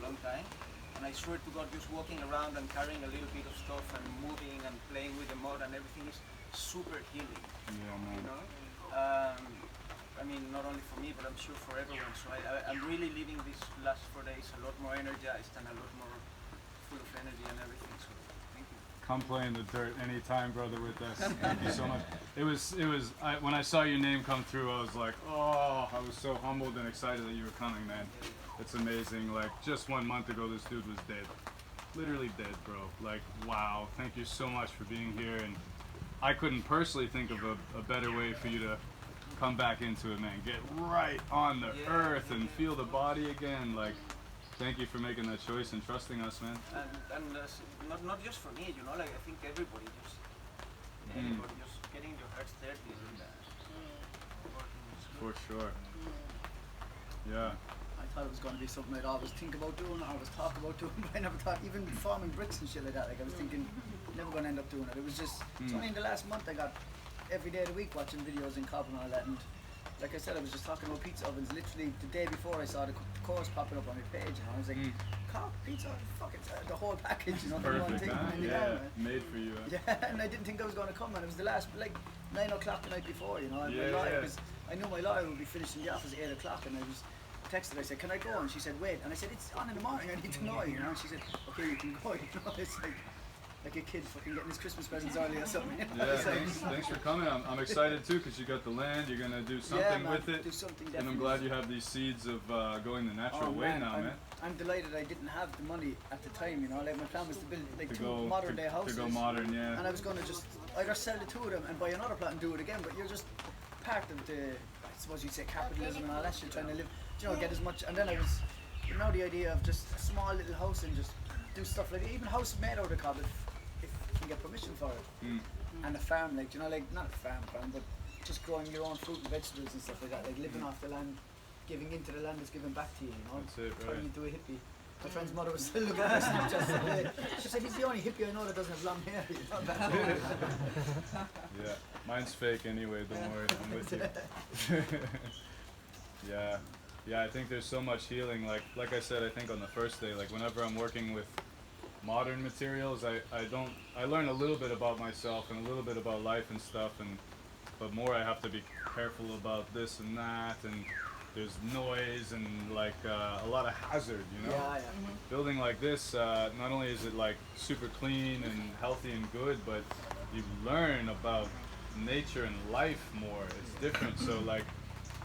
long time. And I swear to God, just walking around and carrying a little bit of stuff and moving and playing with the mud and everything is super healing. Yeah, man. You know? I mean, not only for me, but I'm sure for everyone. So I'm really leaving these last 4 days a lot more energized and a lot more full of energy and everything. So thank you. Come play in the dirt anytime, brother, with us. Thank you so much. When I saw your name come through, I was like, oh, I was so humbled and excited that you were coming, man. It's amazing. Like, just 1 month ago, this dude was dead. Literally dead, bro. Like, wow. Thank you so much for being here. And I couldn't personally think of a better way for you to come back into it, man. Get right on the earth and feel the body again. Like, thank you for making that choice and trusting us, man. And not just for me, you know, like I think everybody just getting your hearts dirty and for sure. Yeah. I thought it was going to be something I'd always think about doing, or I was talk about doing, but I never thought, even forming bricks and shit like that, like I was thinking, never going to end up doing it. It was just, it's only in the last month I got every day of the week watching videos in Cobb and all that, and like I said, I was just talking about pizza ovens. Literally the day before I saw the course popping up on my page, and I was like, Cobb pizza, fuck it, the whole package, you know, perfect, one thing. huh? Yeah, made for you. Huh? Yeah, and I didn't think I was going to come, and it was the last, like 9 o'clock the night before, you know, and my lawyer, because I knew my lawyer would be finishing the office at 8 o'clock, and I was texted, I said, can I go? And she said, wait, and I said, it's on in the morning, I need to know, you know, and she said, okay, you can go, you know, it's like a kid fucking getting his Christmas presents early or something. You know? Yeah, thanks for coming. I'm excited too, because you got the land, you're going to do something with it. Do something and I'm glad you have these seeds of going the natural way now, man. I'm delighted I didn't have the money at the time, you know, like my plan was to build like two modern day houses. To go modern, yeah. And I was going to just either sell the two of them and buy another plot and do it again, but you're just part of the, I suppose you'd say, capitalism and all that shit, trying to live, you know, get as much, and then I was, you know, the idea of just a small little house and just do stuff like, even a house made out of cob, if you can get permission for it. And a farm, like, you know, like, not a farm, but just growing your own fruit and vegetables and stuff like that, like living off the land, giving into the land is giving back to you, you know. That's it, right. Turning into a hippie. My friend's mother was still looking at us just she said, he's the only hippie I know that doesn't have long hair, you know. Yeah, mine's fake anyway, don't worry, I'm with you. Yeah, I think there's so much healing, like I said, I think on the first day, like whenever I'm working with modern materials, I learn a little bit about myself and a little bit about life and stuff, but more I have to be careful about this and that, and there's noise and like a lot of hazard, you know. Yeah. Building like this, not only is it like super clean and healthy and good, but you learn about nature and life more. It's different. So like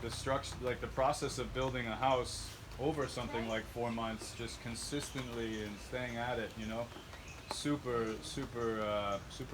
the structure, like the process of building a house over something like 4 months, just consistently and staying at it, you know, super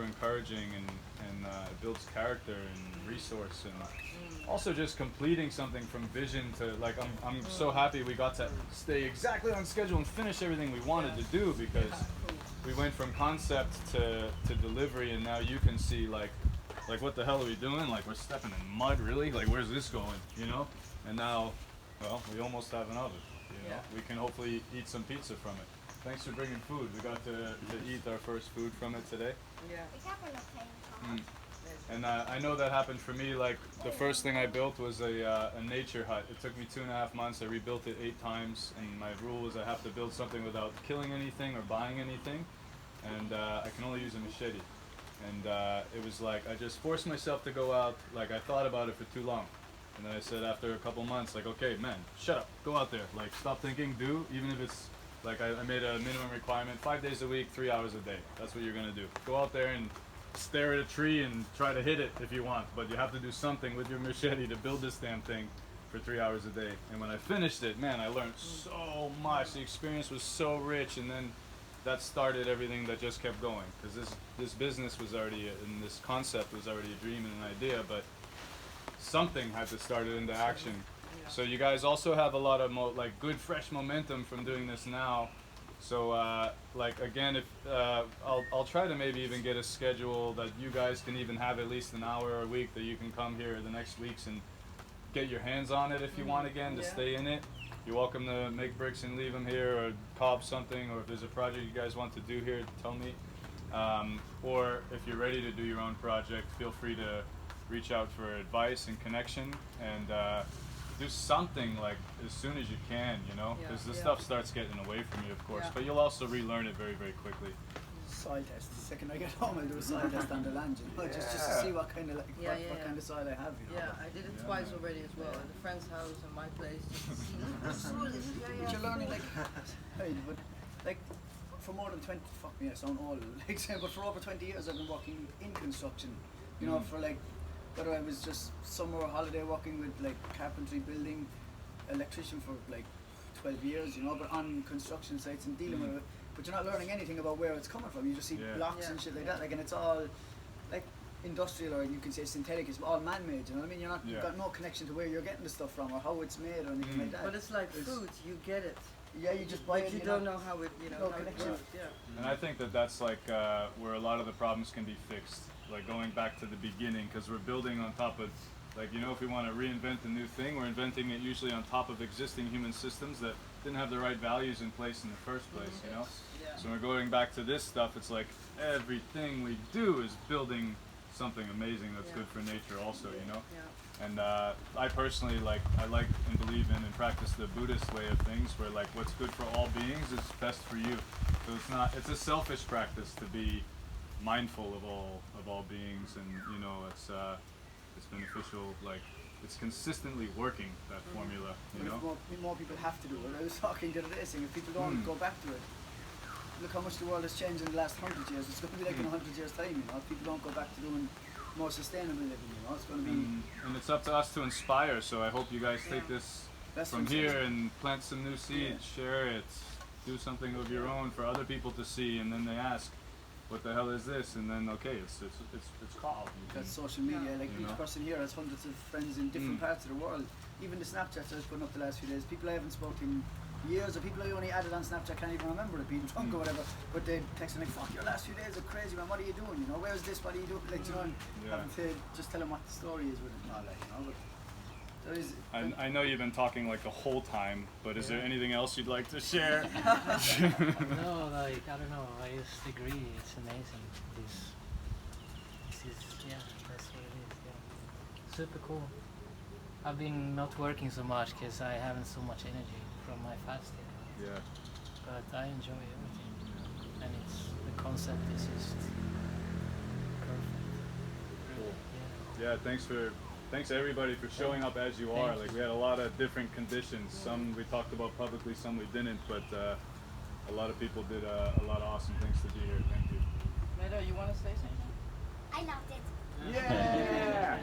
encouraging, and it builds character and resource, and also just completing something from vision to, like, I'm so happy we got to stay exactly on schedule and finish everything we wanted to do, because we went from concept to delivery, and now you can see like what the hell are we doing? Like, we're stepping in mud, really? Like, where's this going, you know? And now, well, we almost have an oven, you know? We can hopefully eat some pizza from it. Thanks for bringing food. We got to eat our first food from it today. And I know that happened for me. Like, the first thing I built was a nature hut. It took me 2.5 months. I rebuilt it 8 times, and my rule is I have to build something without killing anything or buying anything, and I can only use a machete. And it was like I just forced myself to go out. Like, I thought about it for too long, and then I said after a couple months, like, okay, man, shut up, go out there. Like, stop thinking, do, even if it's like I made a minimum requirement, 5 days a week, 3 hours a day. That's what you're gonna do. Go out there and stare at a tree and try to hit it if you want, but you have to do something with your machete to build this damn thing for 3 hours a day. And when I finished it, man, I learned so much. The experience was so rich, and then that started everything that just kept going, because this business was already, and this concept was already a dream and an idea, but something had to start it into action. So you guys also have a lot of like good fresh momentum from doing this now. So like, again, if I'll try to maybe even get a schedule that you guys can even have at least an hour a week that you can come here the next weeks and get your hands on it if you want again, to stay in it. You're welcome to make bricks and leave them here, or cob something, or if there's a project you guys want to do here, tell me. Or if you're ready to do your own project, feel free to reach out for advice and connection. And do something like as soon as you can, you know, because the stuff starts getting away from you, of course. Yeah. But you'll also relearn it very, very quickly. Soil test. The second I get home, I'll do a soil test on the land, you know, just to see what kind of what kind of soil I have. You know? Yeah, I did it twice already as well, at a friend's house and my place, just to see the soil is. But you're learning like, hey, but like for more than 20, fuck me, I sound old, like, but for over 20 years I've been working in construction, you know, for like, whether I was just summer or holiday working with like carpentry, building, electrician for like 12 years, you know, but on construction sites and dealing with it, but you're not learning anything about where it's coming from, you just see blocks and shit like that, like, and it's all like industrial, or you can say synthetic, it's all man-made, you know what I mean? You're not, you've got no connection to where you're getting the stuff from or how it's made or anything like that. But it's like food, you get it. Yeah, you just buy it. You don't know how it, you know, no how it connection. works. Yeah. And I think that that's like where a lot of the problems can be fixed. Like going back to the beginning, because we're building on top of, like, you know, if we want to reinvent a new thing, we're inventing it usually on top of existing human systems that didn't have the right values in place in the first place, you know? Yeah. So when we're going back to this stuff, it's like everything we do is building something amazing that's good for nature also, you know? Yeah. And I personally like and believe in and practice the Buddhist way of things, where like what's good for all beings is best for you. So it's a selfish practice to be mindful of all beings, and you know it's beneficial. Like it's consistently working, that formula. You know. More people have to do it. I was talking the other day saying if people don't go back to it, look how much the world has changed in the last 100 years. It's going to be like in 100 years' time. You know, if people don't go back to doing more sustainable living, you know, it's going to be. And it's up to us to inspire. So I hope you guys take this from here and plant some new seeds, share it, do something of your own for other people to see, and then they ask, "What the hell is this?" And then it's called. That's social media. Like each person here has hundreds of friends in different parts of the world. Even the Snapchats I was putting up the last few days, people I haven't spoken years, or people I only added on Snapchat can't even remember it, being drunk or whatever, but they text me like, "Fuck, your last few days are crazy, man, what are you doing, you know, where's this, what are you doing," like, you know, and having to just tell them what the story is with it and all that, you know, but there is... I know you've been talking like the whole time, but is there anything else you'd like to share? No, like, I don't know, I just agree, it's amazing, this is, that's what it is, super cool. I've been not working so much because I haven't so much energy from my fasting. Yeah. But I enjoy everything, and the concept is just perfect. Cool. Yeah. Yeah, thanks everybody for showing up as you are. Like we had a lot of different conditions. Some we talked about publicly, some we didn't, but a lot of people did a lot of awesome things to be here. Thank you. Meadow, you want to say something? I loved it. Yeah!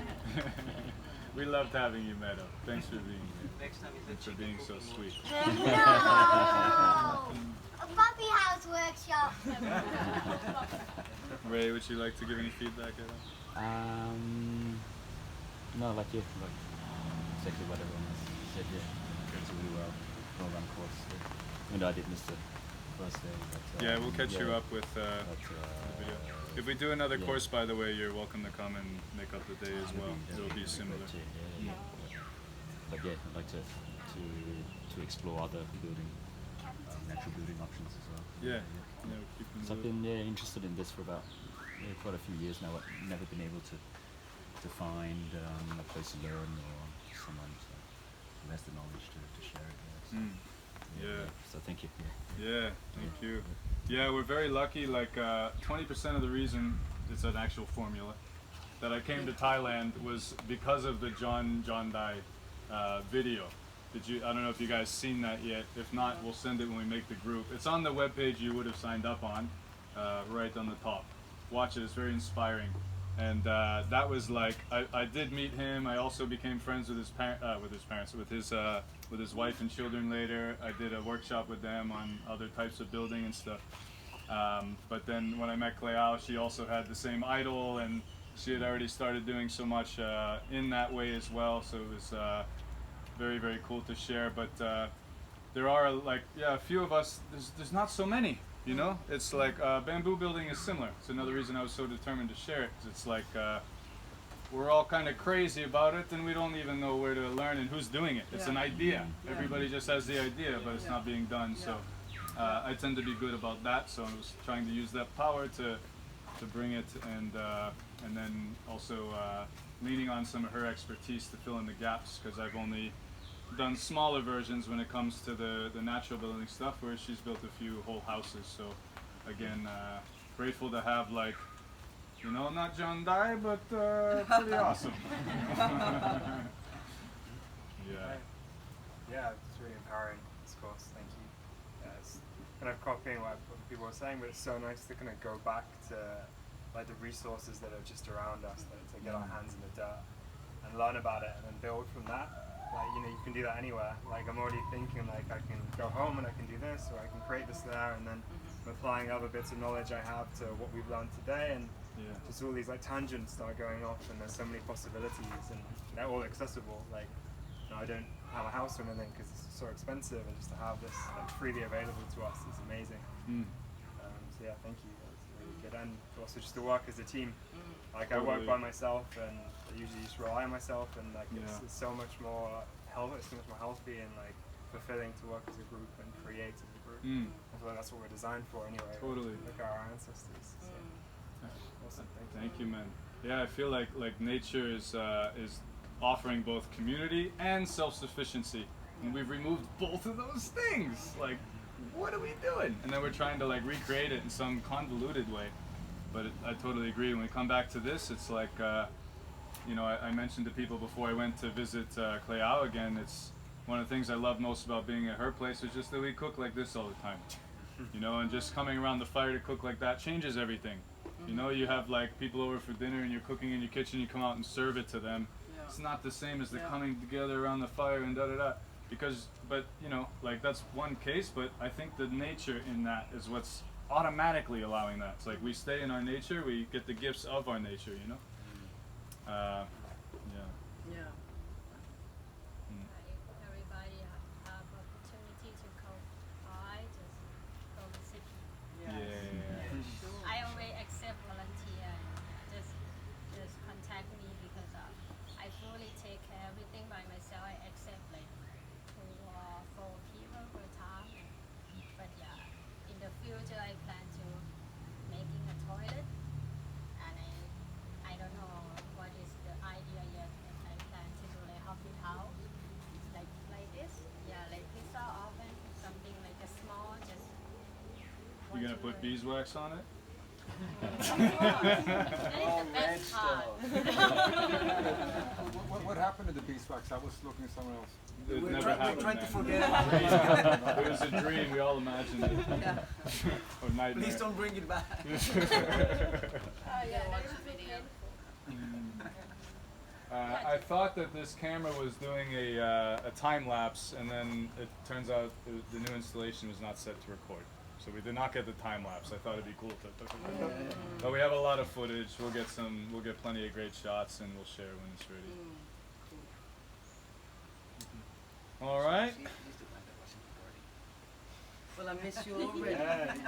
We loved having you, Meadow. Thanks for being here. Next time and for being so sweet. No! A puppy house workshop. Ray, would you like to give any feedback at all? No, like exactly what everyone has said. Yeah, it's really well run course. And I did miss the first day. But, yeah, we'll catch you up with the video. If we do another course, by the way, you're welcome to come and make up the day as well. It'll be similar. But yeah, I'd like to explore other building, natural building options as well. Yeah. So I've been interested in this for about quite a few years now. I've never been able to find a place to learn or someone who has the knowledge to share it. Yeah. So thank you. Yeah, thank you. Yeah, we're very lucky. Like 20% of the reason it's an actual formula that I came to Thailand was because of the John Dai video. I don't know if you guys seen that yet. If not, we'll send it when we make the group. It's on the webpage you would have signed up on, right on the top. Watch it, it's very inspiring. And that was like, I did meet him. I also became friends with his parents, with his wife and children later. I did a workshop with them on other types of building and stuff. But then when I met Cleao, she also had the same idol, and she had already started doing so much in that way as well. So it was very, very cool to share. But there are like, a few of us. There's not so many. You know, it's like bamboo building is similar. It's another reason I was so determined to share it. 'Cause it's like we're all kind of crazy about it, and we don't even know where to learn and who's doing it. It's an idea. Everybody just has the idea, but it's not being done. So I tend to be good about that. So I was trying to use that power to bring it, and then also leaning on some of her expertise to fill in the gaps, because I've only done smaller versions when it comes to the natural building stuff, where she's built a few whole houses. So again, grateful to have, like, you know, not John Dye, but pretty awesome. Yeah. Yeah, it's really empowering, of course, thank you. Yeah, it's kind of copying what other people were saying, but it's so nice to kind of go back to like the resources that are just around us, to get our hands in the dirt and learn about it and then build from that. Like, you know, you can do that anywhere. Like, I'm already thinking, like, I can go home and I can do this, or I can create this there, and then I'm applying other bits of knowledge I have to what we've learned today, and just all these like tangents start going off, and there's so many possibilities, and they're all accessible. Like, you know, I don't have a house or anything because it's so expensive, and just to have this like freely available to us is amazing. So yeah, thank you. That was really good, and also just to work as a team. Like, I work by myself, and I usually just rely on myself, and like it's so much more it's so much more healthy and like fulfilling to work as a group and create as a group. I feel like that's what we're designed for anyway. Totally. Look at our ancestors. So. Awesome. Thank you, man. Yeah, I feel like nature is offering both community and self-sufficiency, and we've removed both of those things. Like, what are we doing? And then we're trying to like recreate it in some convoluted way. But I totally agree. When we come back to this, it's like, you know, I mentioned to people before I went to visit Cleao again. It's one of the things I love most about being at her place is just that we cook like this all the time. You know, and just coming around the fire to cook like that changes everything. You know, you have like people over for dinner and you're cooking in your kitchen, you come out and serve it to them. It's not the same as the coming together around the fire and da-da-da. Because, but, you know, like that's one case, but I think the nature in that is what's automatically allowing that. It's like we stay in our nature, we get the gifts of our nature, you know? Yeah. Everybody have opportunity to go by, just go visit. I always accept volunteer and just contact me because I fully take care of everything by myself. I accept like 4 people per time. But yeah, in the future I plan to making a toilet, and I don't know what is the idea yet. I plan to do like hobbit house, like this. Yeah, like pizza oven, something like a small, just. You gonna put beeswax on it? That is the best part. What happened to the beeswax? I was looking somewhere else. It We're never happened. trying to man. forget It was a dream. We all imagined it. Or nightmare. Please don't bring it back. Yeah, watch the video. I thought that this camera was doing a time lapse, and then it turns out the new installation was not set to record. So we did not get the time lapse. I thought it'd be cool to. But we have a lot of footage. We'll get plenty of great shots, and we'll share when it's ready. All right. Well, I miss you already.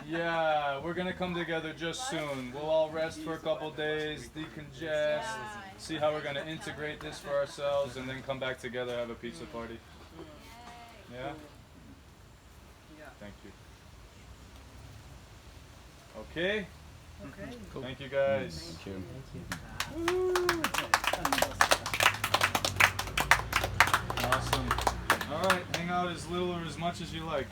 Yeah, we're gonna come together just soon. We'll all rest for a couple days, decongest, see how we're gonna integrate this for ourselves, and then come back together, have a pizza party. Yeah? Thank you. Okay? Okay. Thank you guys. Thank you. Awesome. All right, hang out as little or as much as you like.